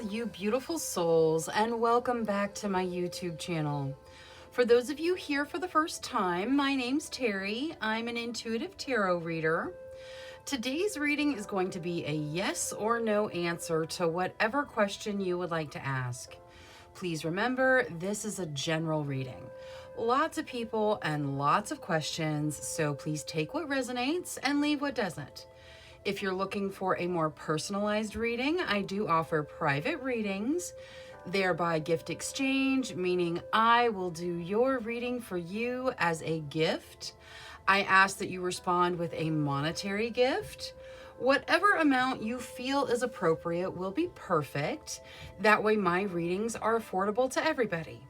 all you beautiful souls, and welcome back to my YouTube channel. For those of you here for the first time, my name's Cheri. I'm an intuitive tarot reader. Today's reading is going to be a yes or no answer to whatever question you would like to ask. Please remember, this is a general reading. Lots of people and lots of questions, so please take what resonates and leave what doesn't. If you're looking for a more personalized reading, I do offer private readings. They're by gift exchange, meaning I will do your reading for you as a gift. I ask that you respond with a monetary gift. Whatever amount you feel is appropriate will be perfect. That way my readings are affordable to everybody.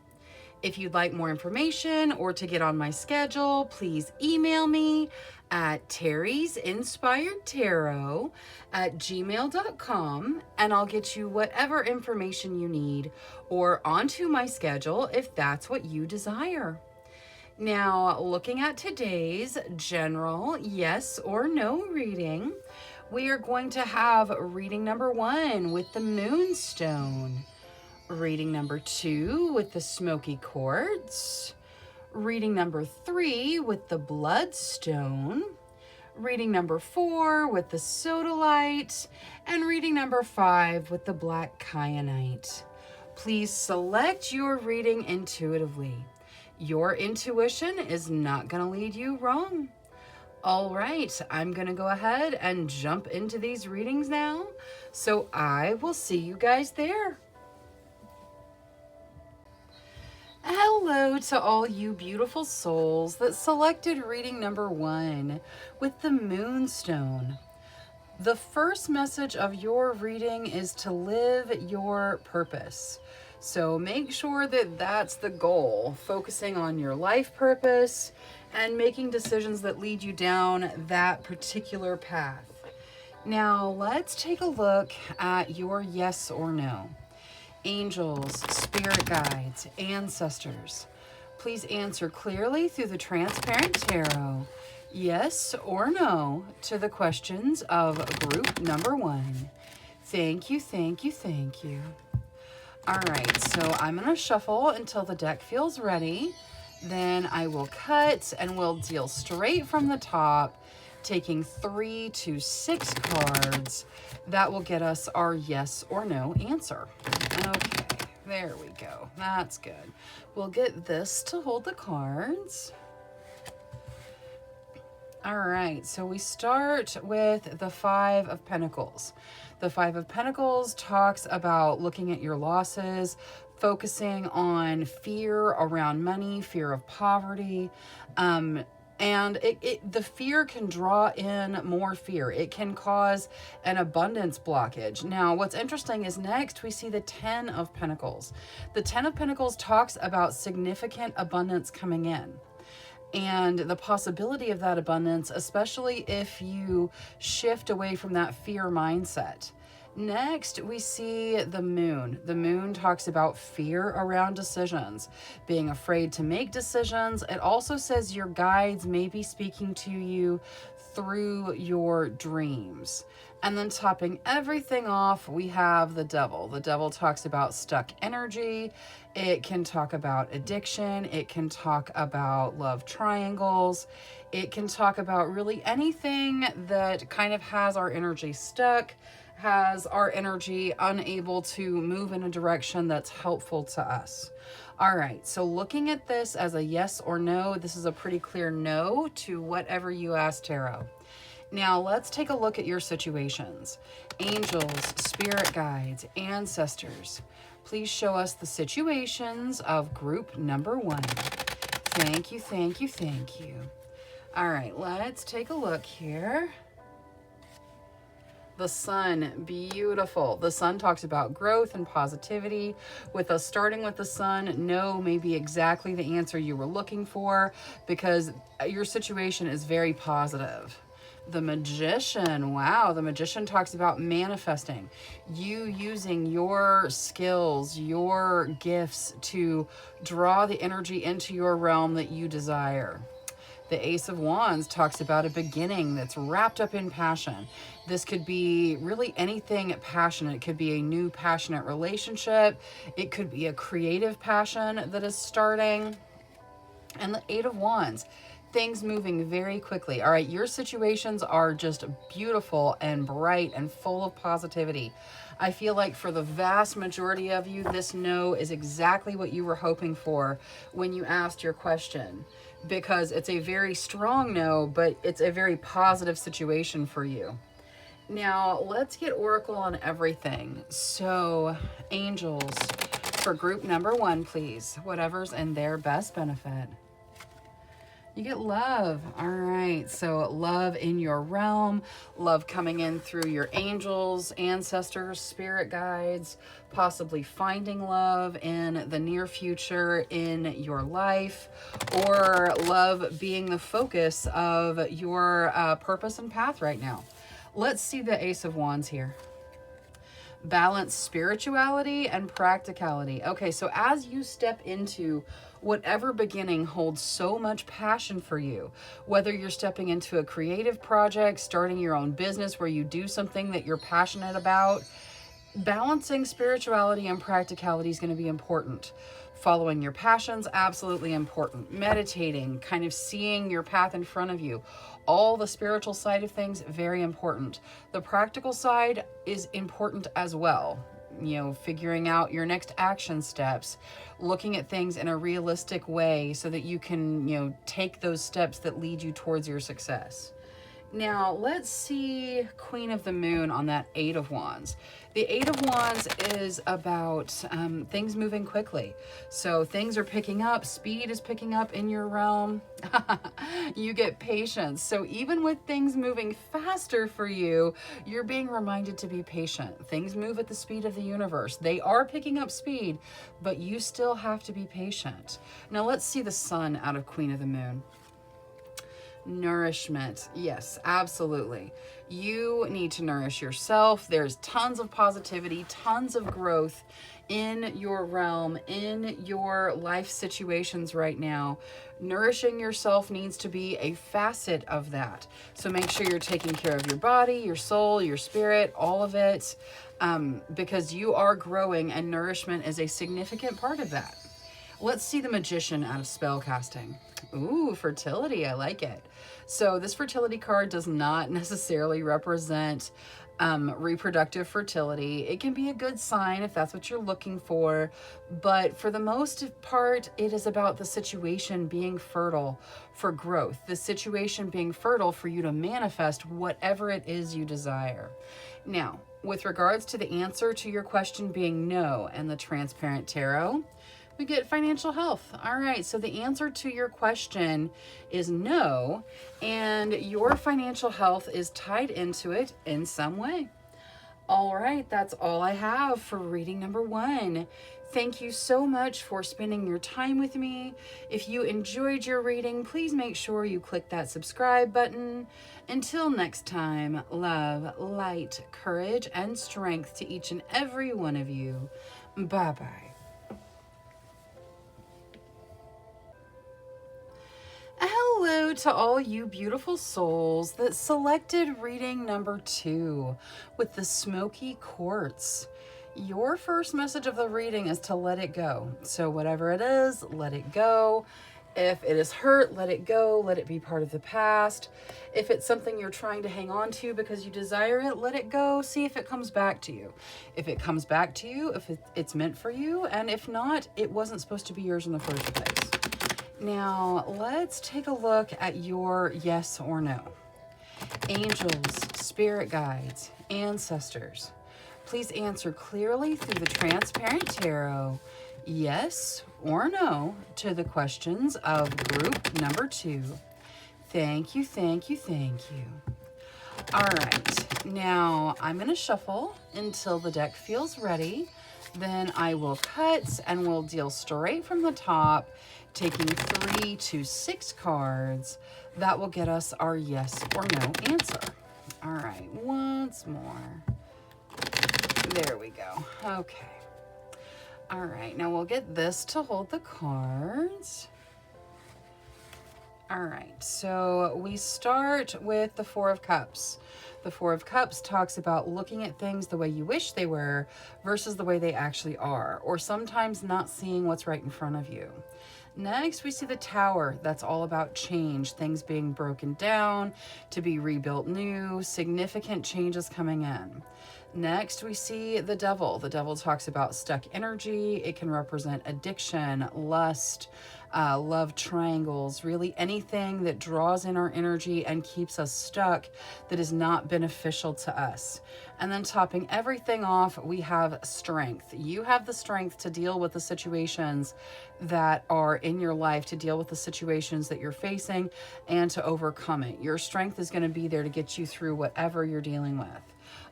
If you'd like more information or to get on my schedule, please email me at terrysinspiredtarot@gmail.com and I'll get you whatever information you need or onto my schedule if that's what you desire. Now, looking at today's general yes or no reading, we are going to have reading number 1 with the Moonstone. Reading number 2 with the Smoky Quartz. Reading number 3 with the Bloodstone. Reading number 4 with the Sodalite. And reading number 5 with the Black Kyanite. Please select your reading intuitively. Your intuition is not going to lead you wrong. All right, I'm going to go ahead and jump into these readings now. So I will see you guys there. Hello to all you beautiful souls that selected reading number 1 with the Moonstone. The first message of your reading is to live your purpose. So make sure that that's the goal, focusing on your life purpose and making decisions that lead you down that particular path. Now let's take a look at your yes or no. Angels, spirit guides, ancestors, please answer clearly through the transparent tarot, yes or no, to the questions of group number 1. Thank you, thank you, thank you. All right, so I'm going to shuffle until the deck feels ready. Then I will cut and we'll deal straight from the top, taking 3 to 6 cards. That will get us our yes or no answer. Okay, there we go. That's good. We'll get this to hold the cards. All right, so we start with the 5 of Pentacles. The 5 of Pentacles talks about looking at your losses, focusing on fear around money, fear of poverty, and the fear can draw in more fear. It can cause an abundance blockage. Now, what's interesting is next we see the 10 of Pentacles. The 10 of Pentacles talks about significant abundance coming in and the possibility of that abundance, especially if you shift away from that fear mindset. Next, we see the moon. The moon talks about fear around decisions, being afraid to make decisions. It also says your guides may be speaking to you through your dreams. And then topping everything off, we have the devil. The devil talks about stuck energy. It can talk about addiction. It can talk about love triangles. It can talk about really anything that kind of has our energy stuck, has our energy unable to move in a direction that's helpful to us. All right, so looking at this as a yes or no, this is a pretty clear no to whatever you ask tarot. Now let's take a look at your situations. Angels, spirit guides, ancestors, please show us the situations of group number 1. Thank you, thank you, thank you. All right, let's take a look here. The sun, beautiful. The sun talks about growth and positivity. With us starting with the sun, no may be exactly the answer you were looking for because your situation is very positive. The Magician, wow, the Magician talks about manifesting. You using your skills, your gifts to draw the energy into your realm that you desire. The Ace of Wands talks about a beginning that's wrapped up in passion. This could be really anything passionate. It could be a new passionate relationship. It could be a creative passion that is starting. And the Eight of Wands, things moving very quickly. All right, your situations are just beautiful and bright and full of positivity. I feel like for the vast majority of you, this no is exactly what you were hoping for when you asked your question, because it's a very strong no, but it's a very positive situation for you. Now, let's get Oracle on everything. So, angels, for group number 1, please. Whatever's in their best benefit. You get love. All right. So love in your realm, love coming in through your angels, ancestors, spirit guides, possibly finding love in the near future in your life, or love being the focus of your purpose and path right now. Let's see the Ace of Wands here. Balance spirituality and practicality. Okay, so as you step into whatever beginning holds so much passion for you, whether you're stepping into a creative project, starting your own business where you do something that you're passionate about, balancing spirituality and practicality is going to be important. Following your passions, absolutely important. Meditating, kind of seeing your path in front of you. All the spiritual side of things, very important. The practical side is important as well. You know, figuring out your next action steps, looking at things in a realistic way so that you can, you know, take those steps that lead you towards your success. Now, let's see Queen of the Moon on that Eight of Wands. The Eight of Wands is about things moving quickly. So things are picking up. Speed is picking up in your realm. You get patience. So even with things moving faster for you, you're being reminded to be patient. Things move at the speed of the universe. They are picking up speed, but you still have to be patient. Now, let's see the Sun out of Queen of the Moon. Nourishment. Yes, absolutely. You need to nourish yourself. There's tons of positivity, tons of growth in your realm, in your life situations right now. Nourishing yourself needs to be a facet of that. So make sure you're taking care of your body, your soul, your spirit, all of it, because you are growing and nourishment is a significant part of that. Let's see the Magician out of spellcasting. Ooh, fertility. I like it. So this fertility card does not necessarily represent reproductive fertility. It can be a good sign if that's what you're looking for, but for the most part, it is about the situation being fertile for growth, the situation being fertile for you to manifest whatever it is you desire. Now, with regards to the answer to your question being no and the transparent tarot, we get financial health. All right, so the answer to your question is no, and your financial health is tied into it in some way. All right, that's all I have for reading number 1. Thank you so much for spending your time with me. If you enjoyed your reading, please make sure you click that subscribe button. Until next time, love, light, courage, and strength to each and every one of you. Bye-bye. Hello to all you beautiful souls that selected reading number 2 with the smoky quartz. Your first message of the reading is to let it go. So whatever it is, let it go. If it is hurt, let it go. Let it be part of the past. If it's something you're trying to hang on to because you desire it, let it go. See if it comes back to you. If it comes back to you, if it's meant for you, and if not, it wasn't supposed to be yours in the first place. Now, let's take a look at your yes or no. Angels, spirit guides, ancestors, please answer clearly through the transparent tarot, yes or no, to the questions of group number 2. Thank you, thank you, thank you. All right, now I'm going to shuffle until the deck feels ready. Then I will cut and we'll deal straight from the top, taking 3 to 6 cards. That will get us our yes or no answer. All right, once more. There we go. Okay. All right, now we'll get this to hold the cards. All right, so we start with the Four of Cups. The Four of Cups talks about looking at things the way you wish they were versus the way they actually are, or sometimes not seeing what's right in front of you. Next, we see the Tower. That's all about change, things being broken down to be rebuilt new, significant changes coming in. Next, we see the Devil. The Devil talks about stuck energy. It can represent addiction, lust, love triangles, really anything that draws in our energy and keeps us stuck that is not beneficial to us. And then topping everything off, we have strength. You have the strength to deal with the situations that are in your life, to deal with the situations that you're facing and to overcome it. Your strength is going to be there to get you through whatever you're dealing with.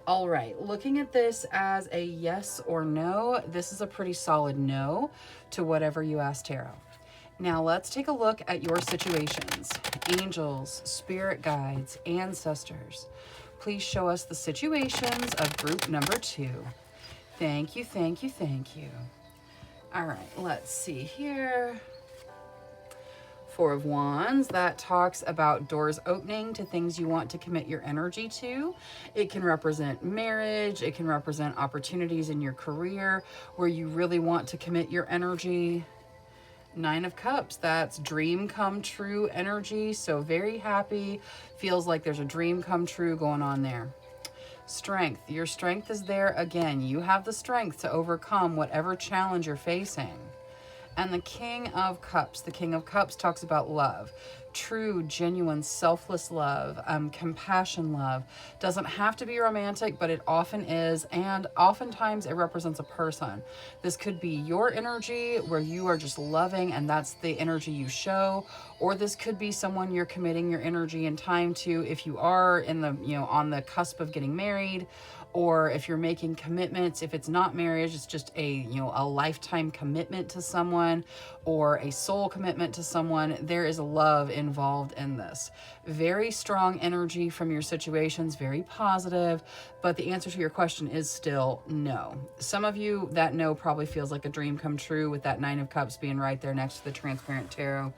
All right, looking at this as a yes or no, this is a pretty solid no to whatever you asked tarot. Now let's take a look at your situations. Angels, spirit guides, ancestors, please show us the situations of group number 2. Thank you, thank you, thank you. All right, let's see here. Four of Wands, that talks about doors opening to things you want to commit your energy to. It can represent marriage. It can represent opportunities in your career where you really want to commit your energy. Nine of Cups, that's dream come true energy. So very happy, feels like there's a dream come true going on there. Strength, your strength is there again. You have the strength to overcome whatever challenge you're facing. And the King of Cups. The King of Cups talks about love. True, genuine, selfless love, compassion love. Doesn't have to be romantic, but it often is. And oftentimes it represents a person. This could be your energy where you are just loving and that's the energy you show. Or this could be someone you're committing your energy and time to if you are in the, on the cusp of getting married, or if you're making commitments. If it's not marriage, it's just a lifetime commitment to someone or a soul commitment to someone. There is love involved in this. Very strong energy from your situations, very positive, but the answer to your question is still no. Some of you, that no probably feels like a dream come true with that Nine of Cups being right there next to the Transparent Tarot.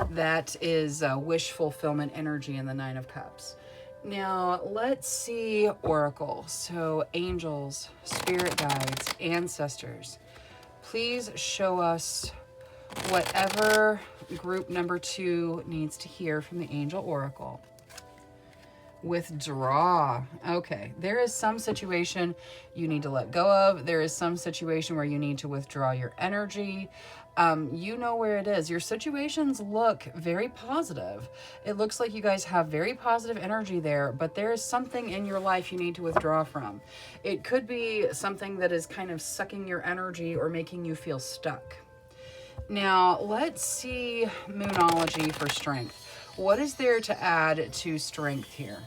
That is wish fulfillment energy in the Nine of Cups. Now, let's see Oracle. So, angels, spirit guides, ancestors, please show us whatever group number 2 needs to hear from the Angel Oracle. Withdraw. Okay, there is some situation you need to let go of. There is some situation where you need to withdraw your energy. You know where it is. Your situations look very positive. It looks like you guys have very positive energy there, but there is something in your life you need to withdraw from. It could be something that is kind of sucking your energy or making you feel stuck. Now, let's see Moonology for strength. What is there to add to strength here?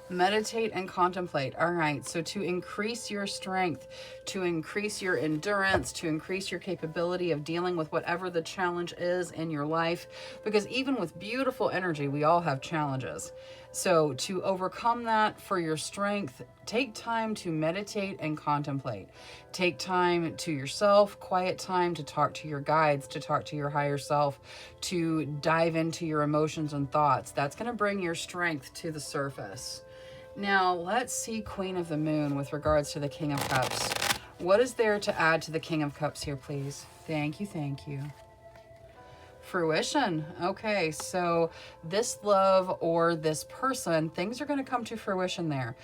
Meditate and contemplate. All right, so to increase your strength, to increase your endurance, to increase your capability of dealing with whatever the challenge is in your life, because even with beautiful energy, we all have challenges. So to overcome that for your strength, take time to meditate and contemplate. Take time to yourself, quiet time to talk to your guides, to talk to your higher self, to dive into your emotions and thoughts. That's going to bring your strength to the surface. Now, let's see Queen of the Moon with regards to the King of Cups. What is there to add to the King of Cups here, please? Thank you, thank you. Fruition. Okay, so this love or this person, things are going to come to fruition there.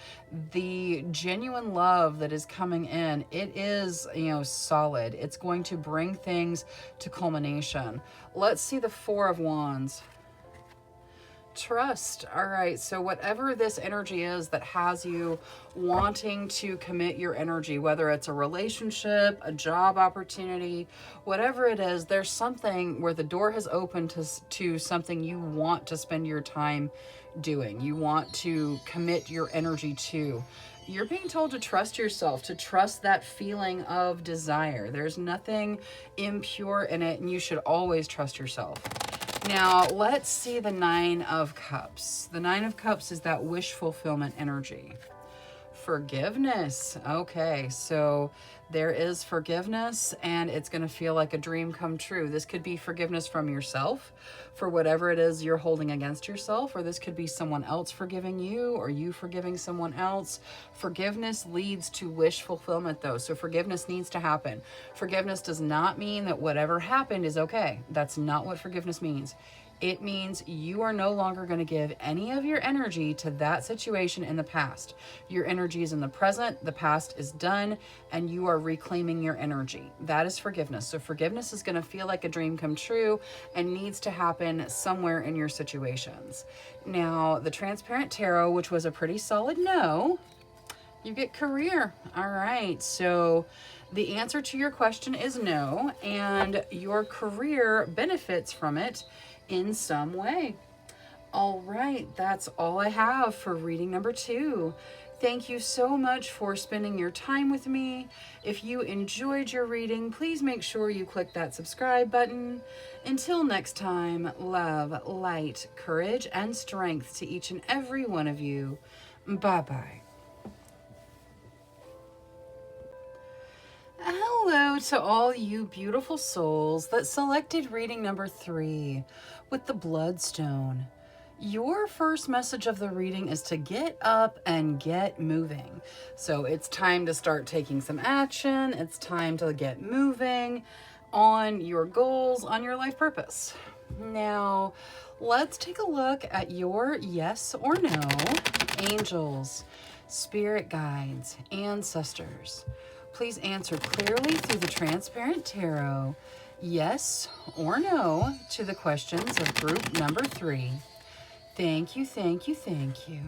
The genuine love that is coming in, it is, solid. It's going to bring things to culmination. Let's see the Four of Wands. Trust. All right, so whatever this energy is that has you wanting to commit your energy, whether it's a relationship, a job opportunity, whatever it is, there's something where the door has opened to something you want to spend your time doing. You want to commit your energy to. You're being told to trust yourself, to trust that feeling of desire. There's nothing impure in it, and you should always trust yourself. Now, let's see the Nine of Cups. The Nine of Cups is that wish fulfillment energy. Forgiveness. Okay, so there is forgiveness, and it's going to feel like a dream come true. This could be forgiveness from yourself for whatever it is you're holding against yourself, or this could be someone else forgiving you, or you forgiving someone else. Forgiveness leads to wish fulfillment, though, so forgiveness needs to happen. Forgiveness does not mean that whatever happened is okay. That's not what forgiveness means. It means you are no longer going to give any of your energy to that situation in the past. Your energy is in the present, the past is done, and you are reclaiming your energy. That is forgiveness. So forgiveness is going to feel like a dream come true and needs to happen somewhere in your situations. Now, the Transparent Tarot, which was a pretty solid no, you get career. All right, so the answer to your question is no, and your career benefits from it in some way. All right, that's all I have for reading number 2. Thank you so much for spending your time with me. If you enjoyed your reading, please make sure you click that subscribe button. Until next time, love, light, courage, and strength to each and every one of you. Bye-bye. Hello to all you beautiful souls that selected reading number 3 with the Bloodstone. Your first message of the reading is to get up and get moving. So it's time to start taking some action. It's time to get moving on your goals, on your life purpose. Now, let's take a look at your yes or no. Angels, spirit guides, ancestors. Please answer clearly through the Transparent Tarot, yes or no, to the questions of group number 3. Thank you, thank you, thank you.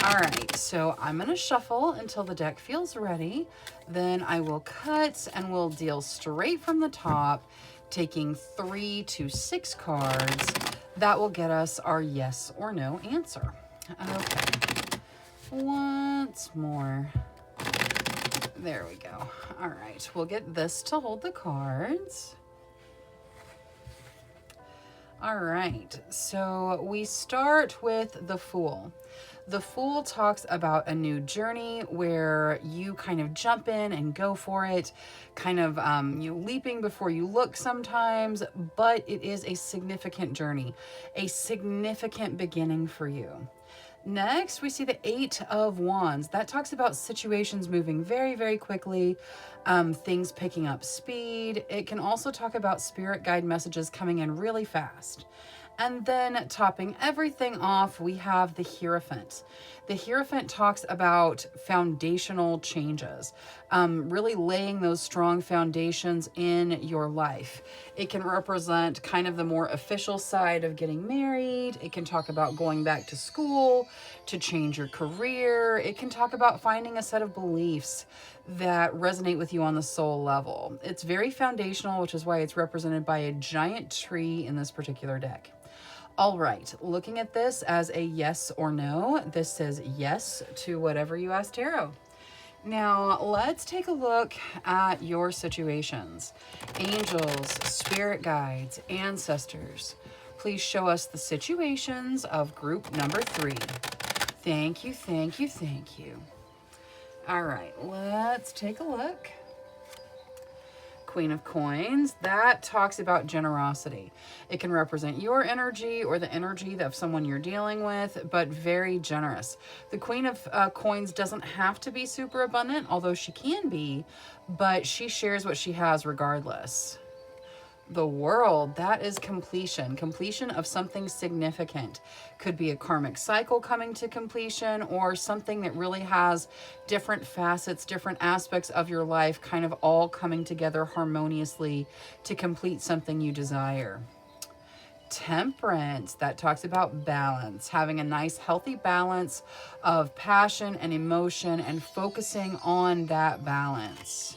All right, so I'm going to shuffle until the deck feels ready. Then I will cut and we'll deal straight from the top, taking 3 to 6 cards. That will get us our yes or no answer. Okay, once more. There we go. All right, we'll get this to hold the cards. All right, so we start with the Fool. The Fool talks about a new journey where you kind of jump in and go for it, kind of leaping before you look sometimes, but it is a significant journey, a significant beginning for you. Next, we see the 8 of Wands. That talks about situations moving very, very quickly, things picking up speed. It can also talk about spirit guide messages coming in really fast. And then topping everything off, we have the Hierophant. The Hierophant talks about foundational changes, really laying those strong foundations in your life. It can represent kind of the more official side of getting married. It can talk about going back to school, to change your career. It can talk about finding a set of beliefs that resonate with you on the soul level. It's very foundational, which is why it's represented by a giant tree in this particular deck. All right, looking at this as a yes or no, this says yes to whatever you asked tarot. Now, let's take a look at your situations. Angels, spirit guides, ancestors, please show us the situations of group number 3. Thank you, thank you, thank you. All right, let's take a look. Queen of Coins, that talks about generosity. It can represent your energy or the energy of someone you're dealing with, but very generous. The Queen of Coins doesn't have to be super abundant, although she can be, but she shares what she has regardless. The World, that is completion of something significant. Could be a karmic cycle coming to completion, or something that really has different facets, different aspects of your life kind of all coming together harmoniously to complete something you desire. Temperance, that talks about balance, having a nice healthy balance of passion and emotion and focusing on that balance.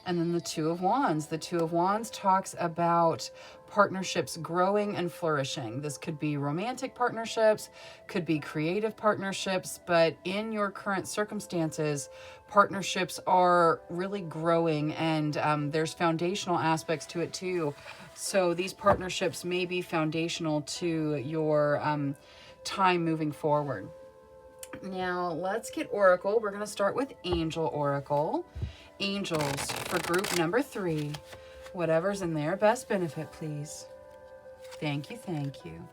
And then the 2 of Wands. The 2 of Wands talks about partnerships growing and flourishing. This could be romantic partnerships, could be creative partnerships, but in your current circumstances, partnerships are really growing, and there's foundational aspects to it too. So these partnerships may be foundational to your time moving forward. Now let's get Oracle. We're going to start with Angel Oracle. Angels for group number 3. Whatever's in their best benefit, please. Thank you, thank you.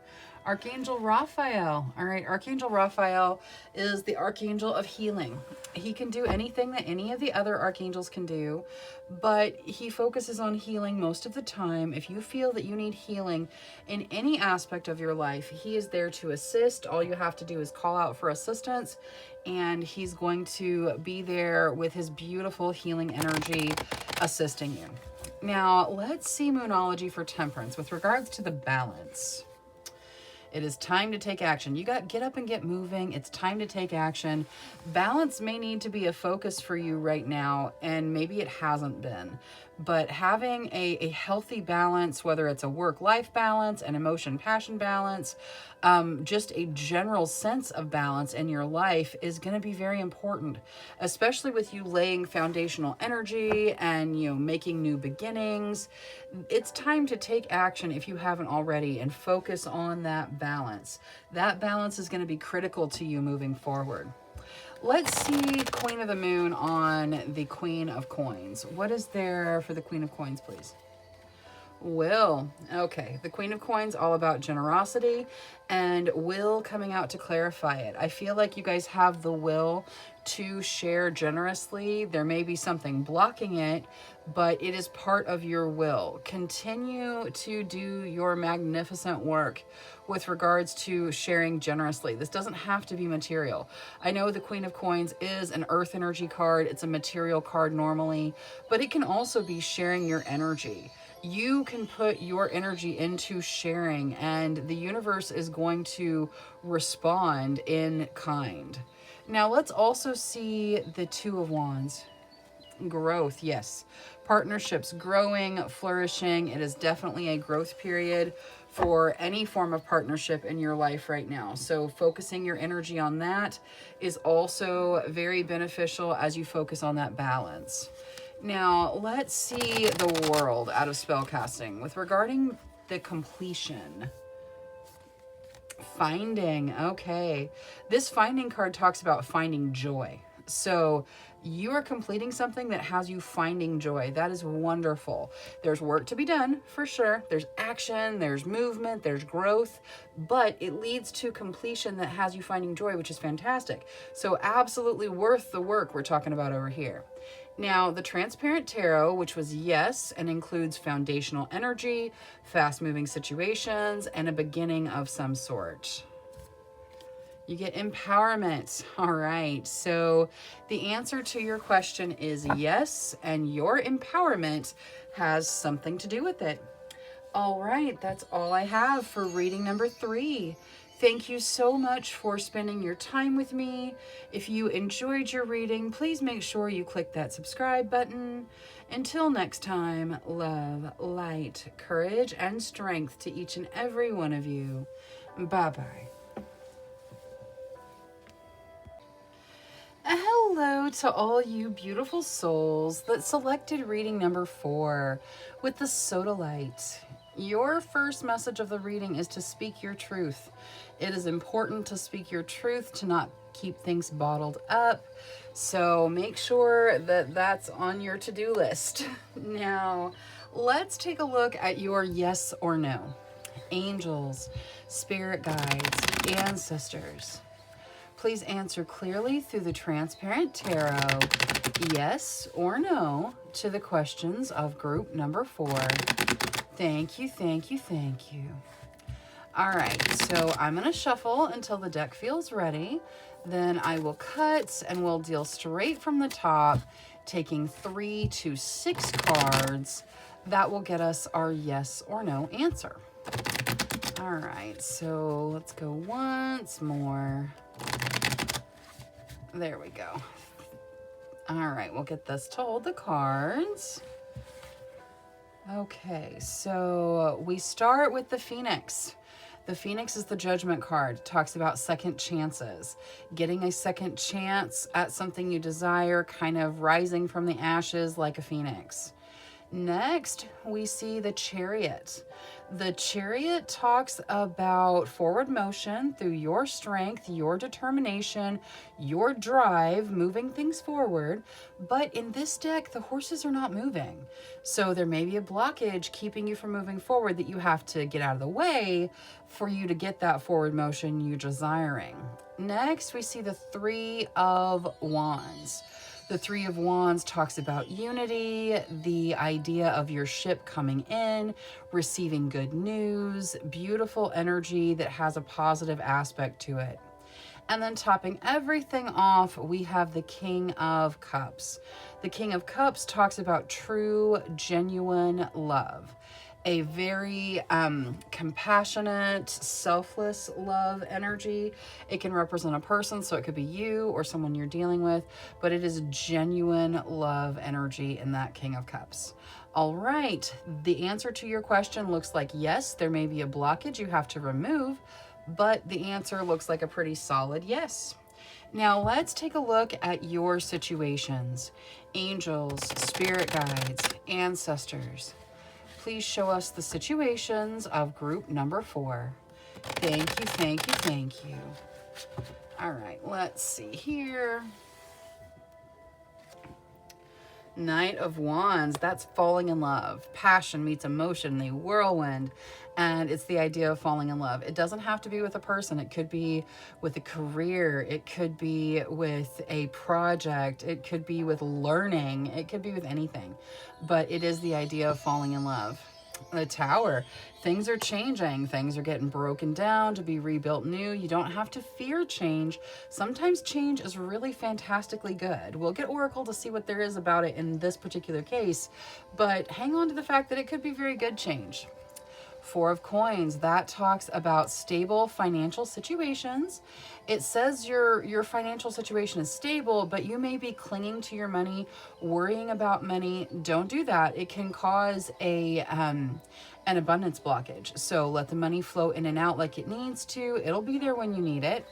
Archangel Raphael. All right, Archangel Raphael is the Archangel of healing. He can do anything that any of the other archangels can do, but he focuses on healing most of the time. If you feel that you need healing in any aspect of your life, he is there to assist. All you have to do is call out for assistance, and he's going to be there with his beautiful healing energy assisting you. Now, let's see Moonology for Temperance with regards to the balance. It is time to take action. You got get up and get moving. It's time to take action. Balance may need to be a focus for you right now, and maybe it hasn't been. But having a healthy balance, whether it's a work-life balance, an emotion-passion balance, just a general sense of balance in your life is going to be very important, especially with you laying foundational energy and, making new beginnings. It's time to take action if you haven't already and focus on that balance. That balance is going to be critical to you moving forward. Let's see Queen of the Moon on the Queen of Coins. What is there for the Queen of Coins, please? Will. Okay, the Queen of Coins, all about generosity, and will coming out to clarify it. I feel like you guys have the will to share generously. There may be something blocking it, but it is part of your will. Continue to do your magnificent work with regards to sharing generously. This doesn't have to be material. I know the Queen of Coins is an earth energy card. It's a material card normally, but it can also be sharing your energy. You can put your energy into sharing, and the universe is going to respond in kind. Now let's also see the Two of Wands. Growth, yes. Partnerships growing, flourishing. It is definitely a growth period for any form of partnership in your life right now. So focusing your energy on that is also very beneficial as you focus on that balance. Now, let's see the World out of spellcasting with regarding the completion. Finding, okay. This finding card talks about finding joy. So you are completing something that has you finding joy. That is wonderful. There's work to be done for sure. There's action, there's movement, there's growth, but it leads to completion that has you finding joy, which is fantastic. So absolutely worth the work we're talking about over here. Now, the Transparent Tarot, which was yes, and includes foundational energy, fast-moving situations, and a beginning of some sort. You get empowerment. All right. So the answer to your question is yes, and your empowerment has something to do with it. All right. That's all I have for reading number 3. Thank you so much for spending your time with me. If you enjoyed your reading, please make sure you click that subscribe button. Until next time, love, light, courage, and strength to each and every one of you. Bye-bye. Hello to all you beautiful souls that selected reading number 4 with the Sodalite. Your first message of the reading is to speak your truth. It is important to speak your truth, to not keep things bottled up. So make sure that that's on your to-do list. Now, let's take a look at your yes or no. Angels, spirit guides, ancestors. Please answer clearly through the Transparent Tarot, yes or no, to the questions of group number 4. Thank you, thank you, thank you. All right, so I'm going to shuffle until the deck feels ready. Then I will cut and we'll deal straight from the top, taking 3 to 6 cards. That will get us our yes or no answer. All right, so let's go once more. There we go. All right, we'll get this to hold the cards. Okay, so we start with the Phoenix. The Phoenix is the Judgment card. It talks about second chances, getting a second chance at something you desire, kind of rising from the ashes like a phoenix. Next, we see the Chariot. The Chariot talks about forward motion through your strength, your determination, your drive, moving things forward. But in this deck, the horses are not moving. So there may be a blockage keeping you from moving forward that you have to get out of the way for you to get that forward motion you're desiring. Next, we see the Three of Wands. The Three of Wands talks about unity, the idea of your ship coming in, receiving good news, beautiful energy that has a positive aspect to it. And then topping everything off, we have the King of Cups. The King of Cups talks about true, genuine love. A very compassionate, selfless love energy. It can represent a person, so it could be you or someone you're dealing with, but it is genuine love energy in that King of Cups. All right, the answer to your question looks like yes, there may be a blockage you have to remove, but the answer looks like a pretty solid yes. Now let's take a look at your situations. Angels, spirit guides, ancestors. Please show us the situations of group number 4. Thank you, thank you, thank you. All right, let's see here. Knight of Wands, that's falling in love. Passion meets emotion, the whirlwind. And it's the idea of falling in love. It doesn't have to be with a person. It could be with a career. It could be with a project. It could be with learning. It could be with anything. But it is the idea of falling in love. The Tower, things are changing. Things are getting broken down to be rebuilt new. You don't have to fear change. Sometimes change is really fantastically good. We'll get Oracle to see what there is about it in this particular case, but hang on to the fact that it could be very good change. Four of Coins, that talks about stable financial situations. It says your financial situation is stable, but you may be clinging to your money, worrying about money. Don't do that. It can cause an abundance blockage. So let the money flow in and out like it needs to. It'll be there when you need it.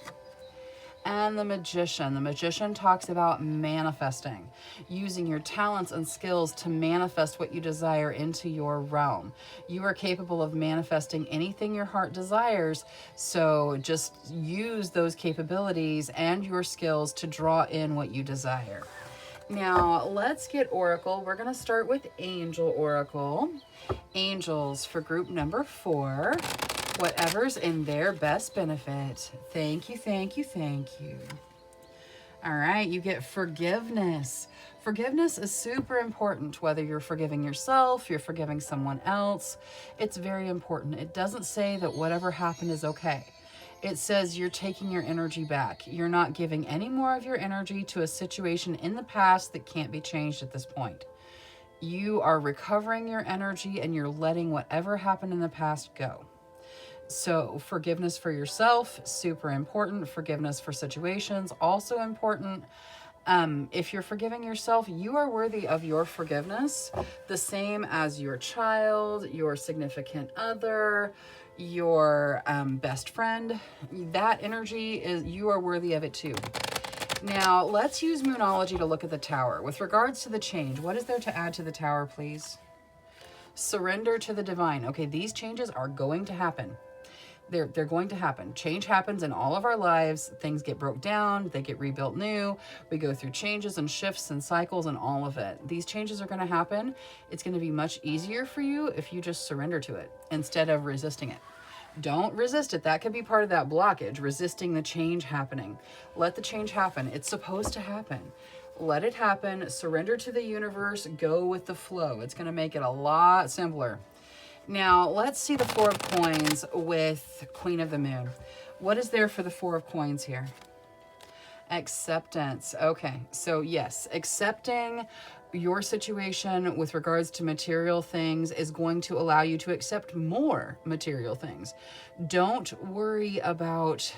And the Magician talks about manifesting, using your talents and skills to manifest what you desire into your realm. You are capable of manifesting anything your heart desires, so just use those capabilities and your skills to draw in what you desire. Now, let's get Oracle. We're going to start with Angel Oracle. Angels for group number 4. Whatever's in their best benefit. Thank you, thank you, thank you. All right, you get forgiveness. Forgiveness is super important, whether you're forgiving yourself, you're forgiving someone else. It's very important. It doesn't say that whatever happened is okay. It says you're taking your energy back. You're not giving any more of your energy to a situation in the past that can't be changed at this point. You are recovering your energy and you're letting whatever happened in the past go. So forgiveness for yourself, super important. Forgiveness for situations, also important. If you're forgiving yourself, you are worthy of your forgiveness, the same as your child, your significant other, your best friend. That energy is, you are worthy of it too. Now, let's use Moonology to look at the Tower. With regards to the change, what is there to add to the Tower, please? Surrender to the divine. Okay, these changes are going to happen. They're going to happen. Change happens in all of our lives. Things get broke down. They get rebuilt new. We go through changes and shifts and cycles and all of it. These changes are going to happen. It's going to be much easier for you if you just surrender to it instead of resisting it. Don't resist it. That could be part of that blockage, resisting the change happening. Let the change happen. It's supposed to happen. Let it happen. Surrender to the universe. Go with the flow. It's going to make it a lot simpler. Now, let's see the Four of Coins with Queen of the Moon. What is there for the Four of Coins here? Acceptance. Okay, so yes, accepting your situation with regards to material things is going to allow you to accept more material things. Don't worry about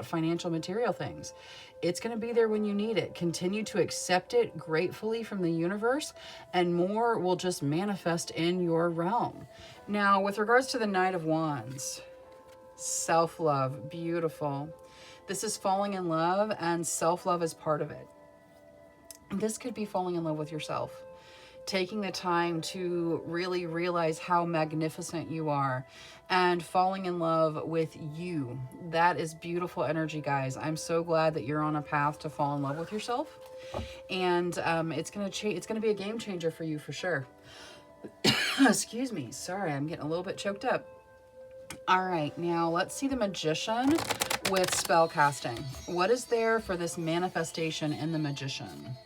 financial material things. It's going to be there when you need it. Continue to accept it gratefully from the universe, and more will just manifest in your realm. Now, with regards to the Knight of Wands, self-love, beautiful. This is falling in love, and self-love is part of it. This could be falling in love with yourself. taking the time to really realize how magnificent you are and falling in love with you. That is beautiful energy, guys. I'm so glad that you're on a path to fall in love with yourself. And it's gonna be a game changer for you for sure. Excuse me. Sorry, I'm getting a little bit choked up. All right, now let's see the Magician with spell casting. What is there for this manifestation in the Magician?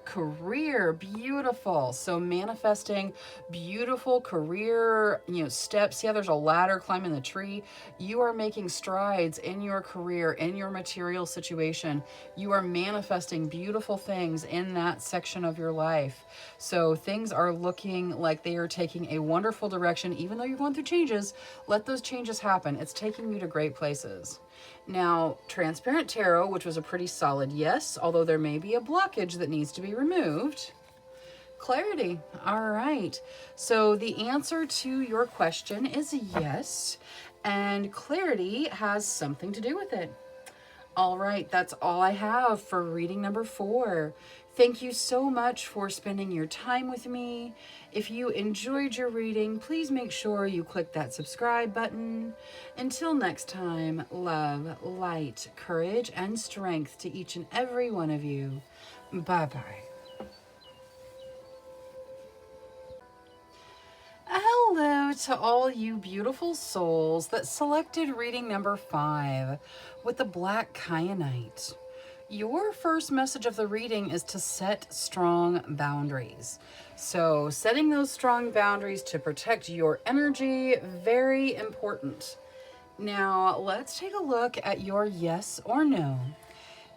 Career, beautiful. So manifesting beautiful career, steps. See how there's a ladder climbing the tree? You are making strides in your career, in your material situation. You are manifesting beautiful things in that section of your life. So things are looking like they are taking a wonderful direction. Even though you're going through changes, let those changes happen. It's taking you to great places. Now, Transparent Tarot, which was a pretty solid yes, although there may be a blockage that needs to be removed. Clarity. All right. So the answer to your question is yes, and clarity has something to do with it. All right, that's all I have for reading number 4. Thank you so much for spending your time with me. If you enjoyed your reading, please make sure you click that subscribe button. Until next time, love, light, courage, and strength to each and every one of you. Bye-bye. Hello to all you beautiful souls that selected reading number 5 with the Black Kyanite. Your first message of the reading is to set strong boundaries. So setting those strong boundaries to protect your energy, very important. Now let's take a look at your yes or no.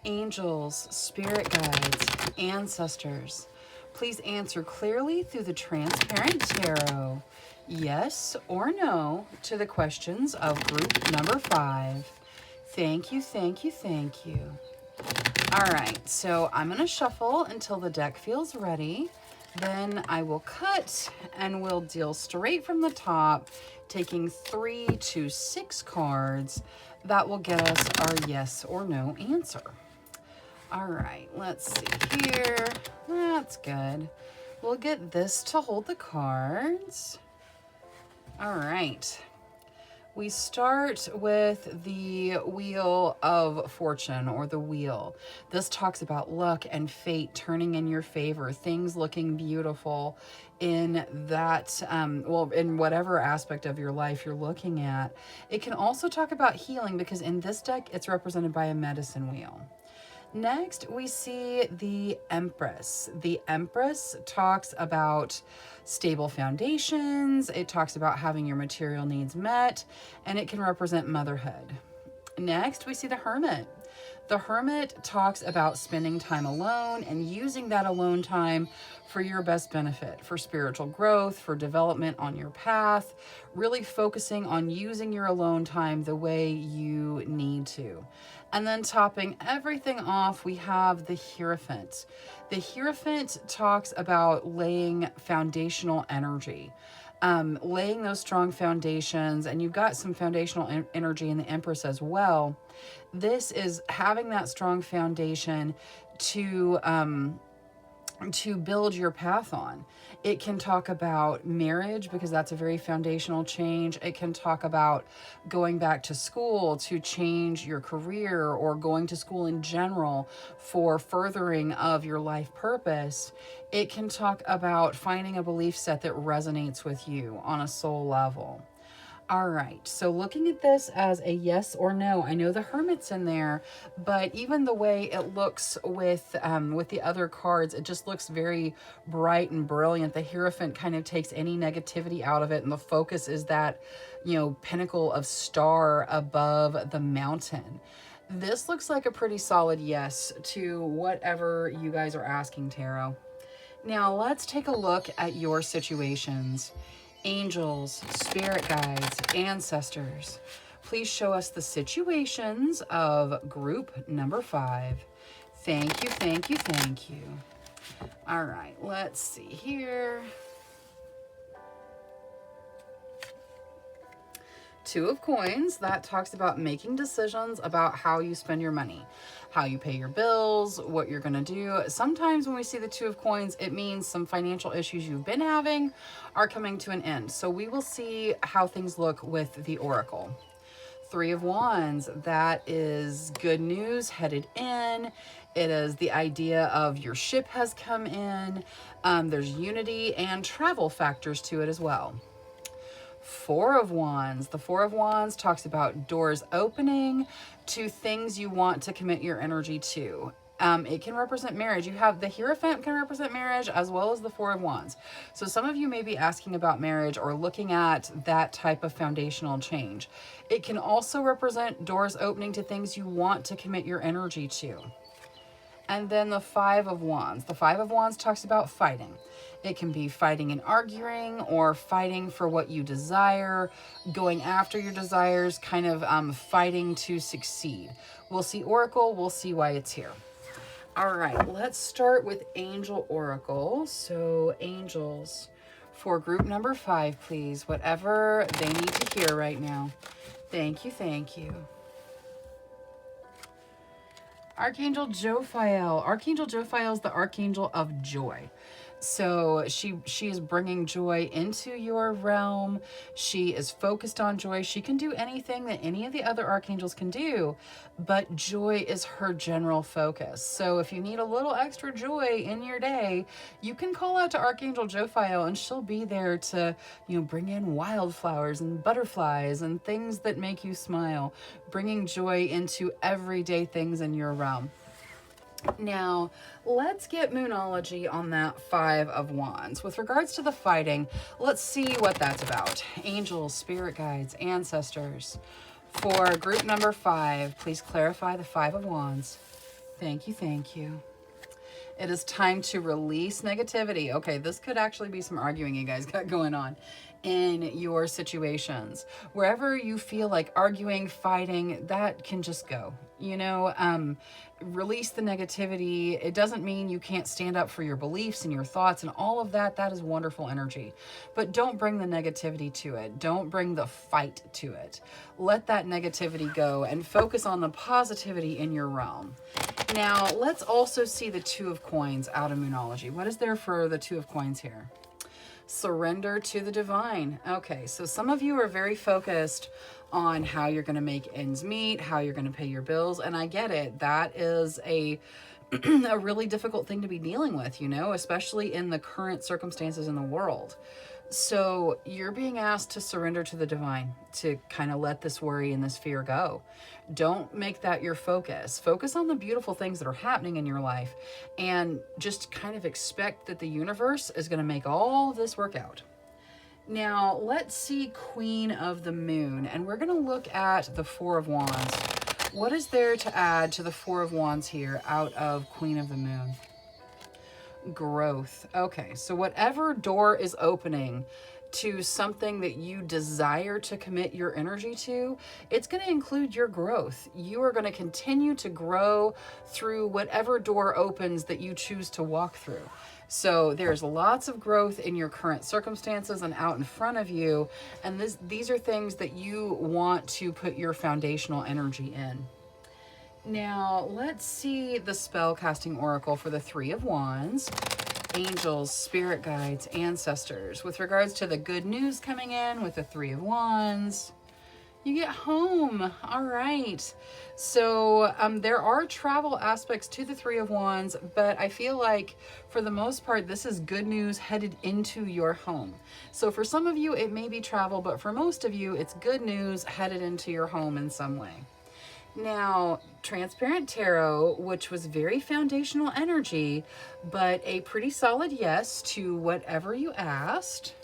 Angels, spirit guides, ancestors, please answer clearly through the Transparent Tarot. Yes or no to the questions of group number 5. Thank you, thank you, thank you. All right, so I'm going to shuffle until the deck feels ready. Then I will cut and we'll deal straight from the top, taking 3 to 6 cards. That will get us our yes or no answer. All right, let's see here. That's good. We'll get this to hold the cards. All right. We start with the Wheel of Fortune, or the Wheel. This talks about luck and fate turning in your favor, things looking beautiful in that, in whatever aspect of your life you're looking at. It can also talk about healing, because in this deck, it's represented by a medicine wheel. Next, we see the Empress. The Empress talks about stable foundations. It talks about having your material needs met, and it can represent motherhood. Next, we see the Hermit. The Hermit talks about spending time alone and using that alone time for your best benefit, for spiritual growth, for development on your path, really focusing on using your alone time the way you need to. And then topping everything off, we have the Hierophant. The Hierophant talks about laying foundational energy, laying those strong foundations, and you've got some foundational energy in the Empress as well. This is having that strong foundation to build your path on. It can talk about marriage, because that's a very foundational change. It can talk about going back to school to change your career, or going to school in general for furthering of your life purpose. It can talk about finding a belief set that resonates with you on a soul level. All right, so looking at this as a yes or no, I know the Hermit's in there, but even the way it looks with the other cards, it just looks very bright and brilliant. The Hierophant kind of takes any negativity out of it, and the focus is that, pinnacle of star above the mountain. This looks like a pretty solid yes to whatever you guys are asking, Tarot. Now let's take a look at your situations. Angels, spirit guides, ancestors, please show us the situations of group number 5. Thank you, thank you, thank you. All right, let's see here. 2 of Coins, that talks about making decisions about how you spend your money, how you pay your bills, what you're going to do. Sometimes when we see the Two of Coins, it means some financial issues you've been having are coming to an end. So we will see how things look with the Oracle. Three of Wands, that is good news headed in. It is the idea of your ship has come in. There's unity and travel factors to it as well. Four of Wands. The Four of Wands talks about doors opening to things you want to commit your energy to. It can represent marriage. You have the Hierophant can represent marriage as well as the Four of Wands. So some of you may be asking about marriage or looking at that type of foundational change. It can also represent doors opening to things you want to commit your energy to. And then the Five of Wands. The Five of Wands talks about fighting. It can be fighting and arguing, or fighting for what you desire, going after your desires, kind of fighting to succeed. We'll see Oracle. We'll see why it's here. All right, let's start with Angel Oracle. So angels for group number 5, please. Whatever they need to hear right now. Thank you, thank you. Archangel Jophiel. Archangel Jophiel is the archangel of joy. So she is bringing joy into your realm. She is focused on joy. She can do anything that any of the other archangels can do, but joy is her general focus. So if you need a little extra joy in your day, you can call out to Archangel Jophiel and she'll be there to, bring in wildflowers and butterflies and things that make you smile, bringing joy into everyday things in your realm. Now, let's get Moonology on that Five of Wands. With regards to the fighting, let's see what that's about. Angels, spirit guides, ancestors. For group number 5, please clarify the Five of Wands. Thank you, thank you. It is time to release negativity. Okay, this could actually be some arguing you guys got going on in your situations. Wherever you feel like arguing, fighting, that can just go. Release the negativity. It doesn't mean you can't stand up for your beliefs and your thoughts and all of that. That is wonderful energy. But don't bring the negativity to it. Don't bring the fight to it. Let that negativity go and focus on the positivity in your realm. Now, let's also see the Two of Coins out of Moonology. What is there for the Two of Coins here? Surrender to the divine. Okay, so some of you are very focused on how you're going to make ends meet, how you're going to pay your bills, and I get it. That is a really difficult thing to be dealing with, especially in the current circumstances in the world. So you're being asked to surrender to the divine, to kind of let this worry and this fear go. Don't make that your focus. Focus on the beautiful things that are happening in your life and just kind of expect that the universe is going to make all of this work out. Now, let's see Queen of the Moon, and we're going to look at the Four of Wands. What is there to add to the Four of Wands here out of Queen of the Moon? Growth. Okay, so whatever door is opening to something that you desire to commit your energy to, it's going to include your growth. You are going to continue to grow through whatever door opens that you choose to walk through. So there's lots of growth in your current circumstances and out in front of you. And these are things that you want to put your foundational energy in. Now, let's see the spell casting oracle for the Three of Wands. Angels, spirit guides, ancestors. With regards to the good news coming in with the Three of Wands, you get home. All right. So there are travel aspects to the Three of Wands, but I feel like for the most part, this is good news headed into your home. So for some of you, it may be travel, but for most of you, it's good news headed into your home in some way. Now, Transparent Tarot, which was very foundational energy, but a pretty solid yes to whatever you asked.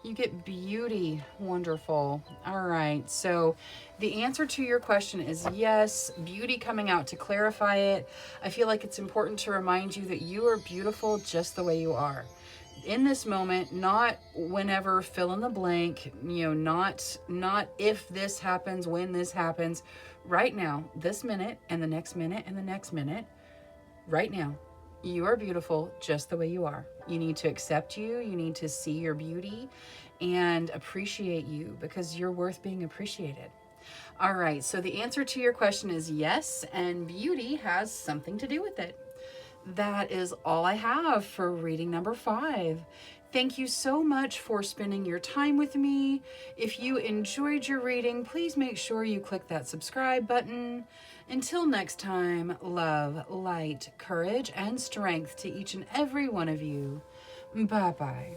You get beauty. Wonderful. All right. So the answer to your question is yes, beauty coming out to clarify it. I feel like it's important to remind you that you are beautiful just the way you are. In this moment, not whenever, fill in the blank, not if this happens, when this happens. Right now, this minute and the next minute and the next minute, right now, you are beautiful just the way you are. You need to accept you. You need to see your beauty and appreciate you because you're worth being appreciated. All right, so the answer to your question is yes, and beauty has something to do with it. That is all I have for reading number 5. Thank you so much for spending your time with me. If you enjoyed your reading, please make sure you click that subscribe button. Until next time, love, light, courage, and strength to each and every one of you. Bye-bye.